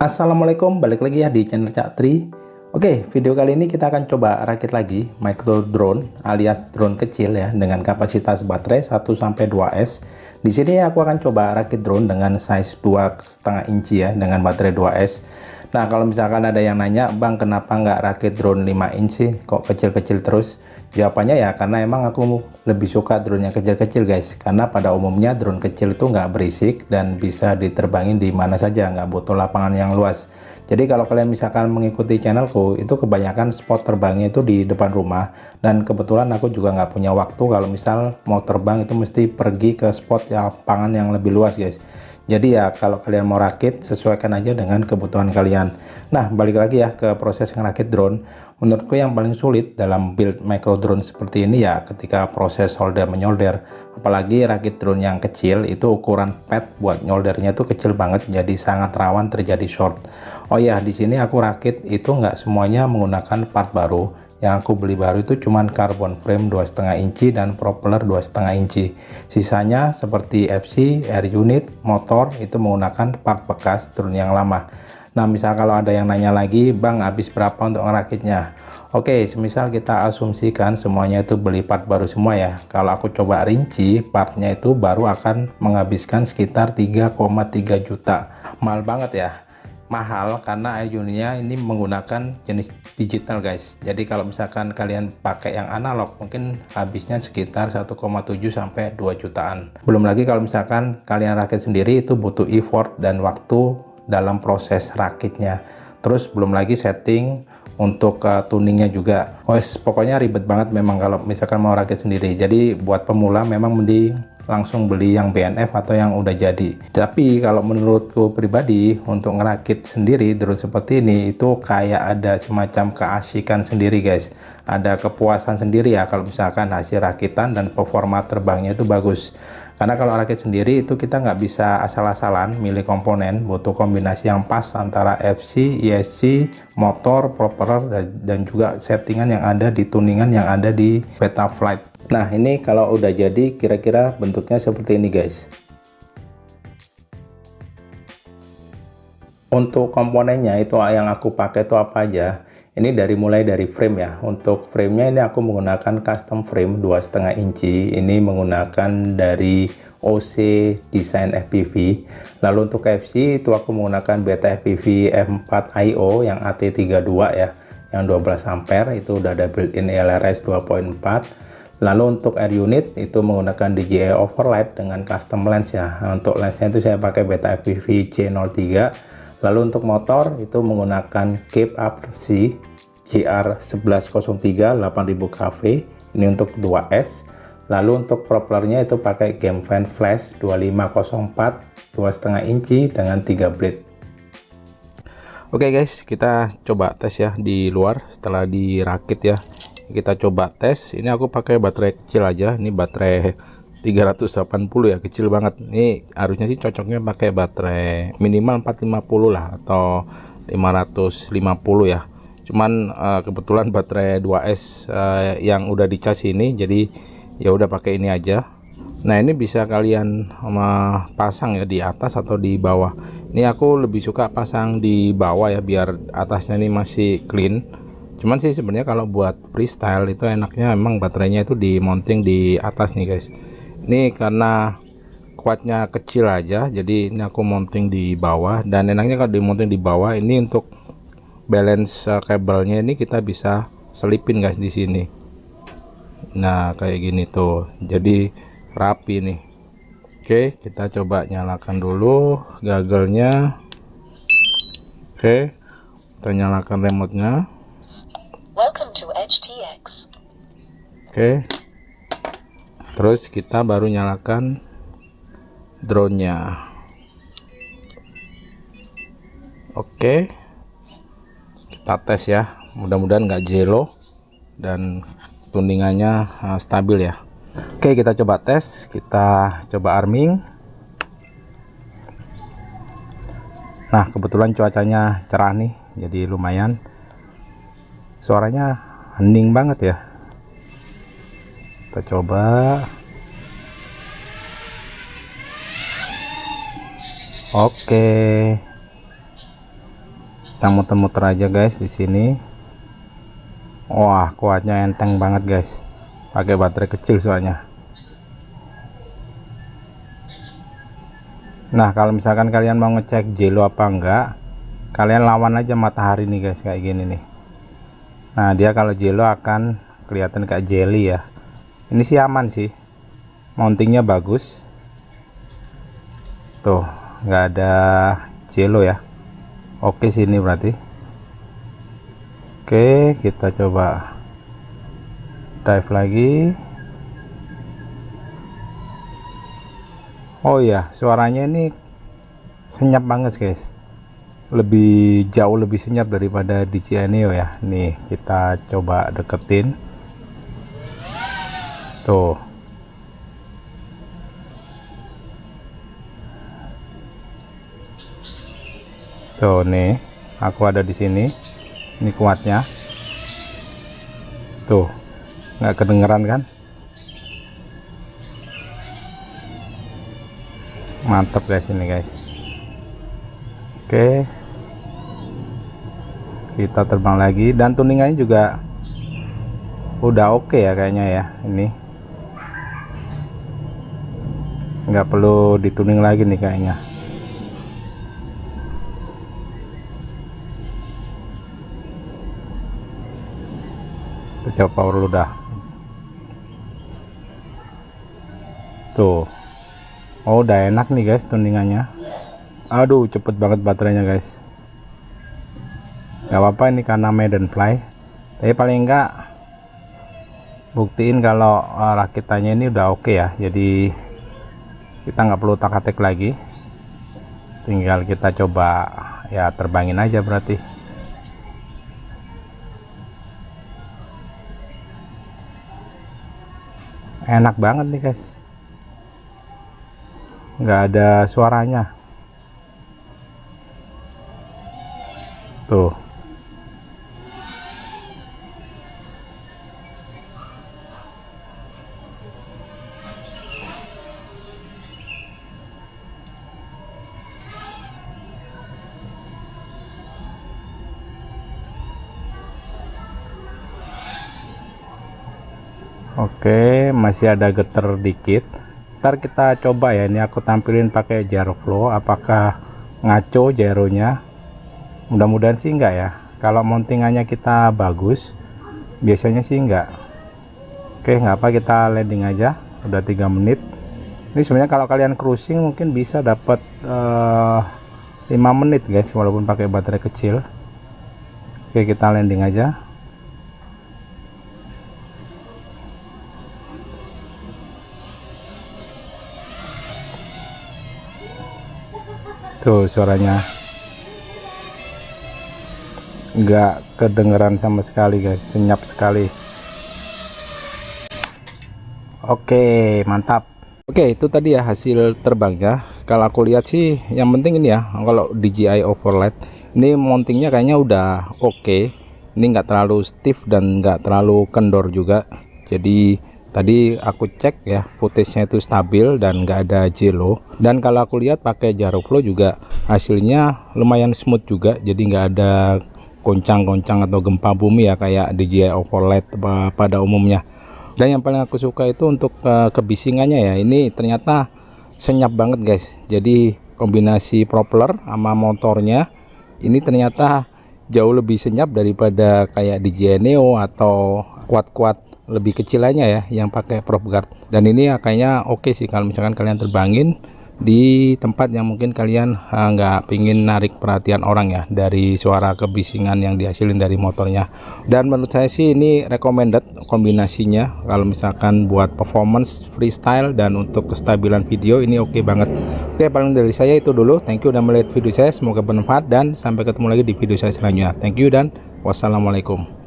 Assalamualaikum, balik lagi ya di channel Cak Tri. Oke, video kali ini kita akan coba rakit lagi micro drone alias drone kecil ya dengan kapasitas baterai 1-2S. Di sini aku akan coba rakit drone dengan size 2,5 inci ya dengan baterai 2S. Nah, kalau misalkan ada yang nanya, "Bang, kenapa nggak rakit drone 5 inci? Kok kecil-kecil terus?" Jawabannya ya karena emang aku lebih suka drone yang kecil-kecil guys, karena pada umumnya drone kecil itu nggak berisik dan bisa diterbangin di mana saja, nggak butuh lapangan yang luas. Jadi kalau kalian misalkan mengikuti channelku, itu kebanyakan spot terbangnya itu di depan rumah, dan kebetulan aku juga nggak punya waktu kalau misal mau terbang itu mesti pergi ke spot lapangan yang lebih luas guys. Jadi ya kalau kalian mau rakit, sesuaikan aja dengan kebutuhan kalian. Nah, balik lagi ya ke proses ngerakit drone. Menurutku yang paling sulit dalam build micro drone seperti ini ya ketika proses solder menyolder. Apalagi rakit drone yang kecil itu ukuran pad buat nyoldernya itu kecil banget, jadi sangat rawan terjadi short. Oh ya, di sini aku rakit itu nggak semuanya menggunakan part baru. Yang aku beli baru itu cuman carbon frame 2,5 inci dan propeller 2,5 inci. Sisanya seperti FC, air unit, motor itu menggunakan part bekas drone yang lama. Nah, misal kalau ada yang nanya lagi, "Bang, habis berapa untuk ngerakitnya?" Oke, semisal kita asumsikan semuanya itu beli part baru semua ya. Kalau aku coba rinci, partnya itu baru akan menghabiskan sekitar 3,3 juta. Mahal banget ya. Mahal karena air unitnya ini menggunakan jenis digital guys. Jadi kalau misalkan kalian pakai yang analog mungkin habisnya sekitar 1,7 sampai 2 jutaan. Belum lagi kalau misalkan kalian rakit sendiri itu butuh effort dan waktu dalam proses rakitnya. Terus belum lagi setting untuk tuningnya juga. Pokoknya ribet banget memang kalau misalkan mau rakit sendiri. Jadi buat pemula memang mending langsung beli yang BNF atau yang udah jadi. Tapi kalau menurutku pribadi untuk ngerakit sendiri drone seperti ini itu kayak ada semacam keasikan sendiri guys, ada kepuasan sendiri ya kalau misalkan hasil rakitan dan performa terbangnya itu bagus. Karena kalau rakit sendiri itu kita nggak bisa asal-asalan milih komponen, butuh kombinasi yang pas antara FC, ESC, motor, propeller, dan juga settingan yang ada di tuningan yang ada di Betaflight. Nah, ini kalau udah jadi kira-kira bentuknya seperti ini guys. Untuk komponennya itu yang aku pakai itu apa aja? Ini mulai dari frame ya. Untuk framenya ini aku menggunakan custom frame 2,5 inci. Ini menggunakan dari OC Design FPV. Lalu untuk FC itu aku menggunakan Beta FPV F4IO yang AT32 ya, yang 12 ampere. Itu udah ada built-in LRS 2.4. Lalu untuk air unit itu menggunakan DJI Overlight dengan custom lens ya. Nah, untuk lensnya itu saya pakai Beta FPV C03. Lalu untuk motor itu menggunakan Cape RC GR1103 8000 kV. Ini untuk 2S. Lalu untuk propellernya itu pakai Gemfan Flash 2504 2,5 inci dengan 3 blade. Oke guys, kita coba tes ya di luar setelah dirakit ya. Kita coba tes. Ini aku pakai baterai kecil aja. Ini baterai 380 ya, kecil banget. Ini harusnya sih cocoknya pakai baterai minimal 450 lah atau 550 ya. Cuman kebetulan baterai 2S yang udah dicas ini, jadi ya udah pakai ini aja. Nah, ini bisa kalian pasang ya di atas atau di bawah. Ini aku lebih suka pasang di bawah ya biar atasnya ini masih clean. Cuman sih sebenarnya kalau buat freestyle itu enaknya memang baterainya itu di mounting di atas nih guys. Ini karena kuatnya kecil aja, jadi ini aku mounting di bawah. Dan enaknya kalau di mounting di bawah ini untuk balance kabelnya ini kita bisa selipin guys di sini. Nah kayak gini tuh, jadi rapi nih. Oke, kita coba nyalakan dulu gagelnya. Oke, kita nyalakan remote-nya. Welcome to HTX. Oke, terus kita baru nyalakan drone-nya. Oke, kita tes ya, mudah-mudahan nggak jelo dan tuningannya stabil ya. Oke, kita coba tes, kita coba arming. Nah, kebetulan cuacanya cerah nih, jadi lumayan. Suaranya hening banget ya. Kita coba. Oke. Kita muter-muter aja guys di sini. Wah, kuatnya enteng banget guys. Pakai baterai kecil soalnya. Nah, kalau misalkan kalian mau ngecek jelo apa enggak, kalian lawan aja matahari nih guys, kayak gini nih. Nah, dia kalau jelo akan kelihatan kayak jelly ya. Ini sih aman sih. Mountingnya bagus. Tuh, nggak ada jelo ya. Oke sini berarti. Oke, kita coba dive lagi. Oh iya, suaranya ini senyap banget guys. Jauh lebih senyap daripada DJI Neo ya. Nih, kita coba deketin. Tuh. Tuh nih, aku ada di sini. Ini kuatnya. Tuh, nggak kedengeran kan? Mantap guys ini guys. Oke, kita terbang lagi dan tuningannya juga udah oke ya kayaknya ya. Ini nggak perlu dituning lagi nih kayaknya. Coba power lu dah. Tuh. Oh, udah enak nih guys tuningannya. Aduh, cepet banget baterainya guys. Gak apa-apa ini karena maiden fly. Tapi paling enggak buktiin kalau rakitannya ini udah oke ya. Jadi kita nggak perlu tak-atik lagi. Tinggal kita coba ya terbangin aja berarti. Enak banget nih guys. Nggak ada suaranya. Tuh. Oke, masih ada getar dikit. Ntar kita coba ya, ini aku tampilin pakai gyro flow, apakah ngaco gyronya. Mudah-mudahan sih enggak ya. Kalau mountingannya kita bagus, biasanya sih enggak. Oke, nggak apa, kita landing aja. Udah 3 menit. Ini sebenarnya kalau kalian cruising mungkin bisa dapat 5 menit guys, walaupun pakai baterai kecil. Oke, kita landing aja. Tuh suaranya nggak kedengeran sama sekali guys, senyap sekali. Oke, mantap. Oke, itu tadi ya hasil terbangnya. Kalau aku lihat sih yang penting ini ya, kalau DJI Overlight ini mountingnya kayaknya udah oke. Ini nggak terlalu stiff dan nggak terlalu kendor juga. Jadi tadi aku cek ya, footage-nya itu stabil dan nggak ada jelo. Dan kalau aku lihat pakai gyro flow juga hasilnya lumayan smooth juga. Jadi nggak ada goncang-goncang atau gempa bumi ya kayak DJI Overlight pada umumnya. Dan yang paling aku suka itu untuk kebisingannya ya. Ini ternyata senyap banget guys. Jadi kombinasi propeller sama motornya ini ternyata jauh lebih senyap daripada kayak DJI Neo atau quad-quad lebih kecilannya ya yang pakai prop guard. Dan ini ya kayaknya oke sih kalau misalkan kalian terbangin di tempat yang mungkin kalian nggak pingin narik perhatian orang ya dari suara kebisingan yang dihasilin dari motornya. Dan menurut saya sih ini recommended kombinasinya kalau misalkan buat performance freestyle dan untuk kestabilan video ini oke banget. Oke, paling dari saya itu dulu. Thank you udah melihat video saya, semoga bermanfaat dan sampai ketemu lagi di video saya selanjutnya. Thank you dan wassalamualaikum.